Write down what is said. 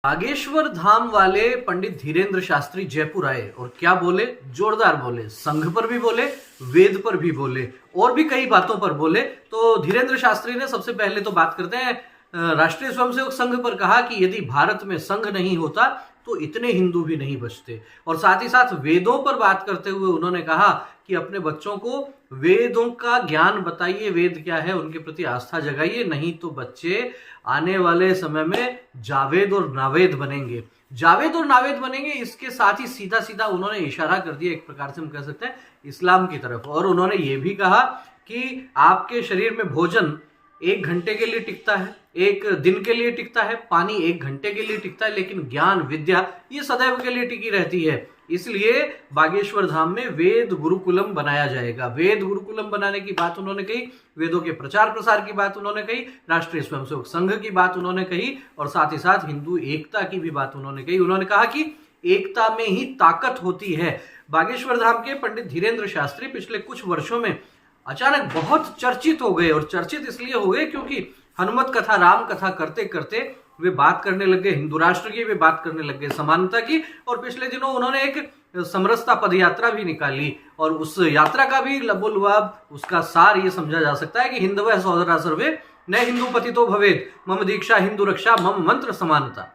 बागेश्वर धाम वाले पंडित धीरेन्द्र शास्त्री जयपुर आए और क्या बोले? जोरदार बोले, संघ पर भी बोले, वेद पर भी बोले और भी कई बातों पर बोले। तो धीरेन्द्र शास्त्री ने सबसे पहले तो बात करते हैं राष्ट्रीय स्वयंसेवक संघ पर, कहा कि यदि भारत में संघ नहीं होता तो इतने हिंदू भी नहीं बचते। और साथ ही साथ वेदों पर बात करते हुए उन्होंने कहा कि अपने बच्चों को वेदों का ज्ञान बताइए, वेद क्या है उनके प्रति आस्था जगाइए, नहीं तो बच्चे आने वाले समय में जावेद और नावेद बनेंगे। जावेद और नावेद बनेंगे, इसके साथ ही सीधा सीधा उन्होंने इशारा कर दिया, एक प्रकार से हम कह सकते हैं, इस्लाम की तरफ। और उन्होंने ये भी कहा कि आपके शरीर में भोजन 1 घंटे के लिए टिकता है, 1 दिन के लिए टिकता है, पानी 1 घंटे के लिए टिकता है, लेकिन ज्ञान विद्या ये सदैव के लिए टिकी रहती है। इसलिए बागेश्वर धाम में वेद गुरुकुलम बनाया जाएगा। वेद गुरुकुलम बनाने की बात उन्होंने कही, वेदों के प्रचार प्रसार की बात उन्होंने कही, राष्ट्रीय स्वयंसेवक संघ की बात उन्होंने कही और साथ ही साथ हिंदू एकता की भी बात उन्होंने कही। उन्होंने कहा कि एकता में ही ताकत होती है। बागेश्वर धाम के पंडित धीरेन्द्र शास्त्री पिछले कुछ वर्षों में अचानक बहुत चर्चित हो गए, और चर्चित इसलिए हो गए क्योंकि हनुमत कथा, राम कथा करते करते वे बात करने लगे हिंदू राष्ट्र की, वे बात करने लगे समानता की। और पिछले दिनों उन्होंने एक समरसता पद यात्रा भी निकाली और उस यात्रा का भी लबोलुआब, उसका सार ये समझा जा सकता है कि हिंदवः सोदरा सर्वे न हिंदू पतितो भवेत्, मम दीक्षा हिंदू रक्षा, मम मंत्र समानता।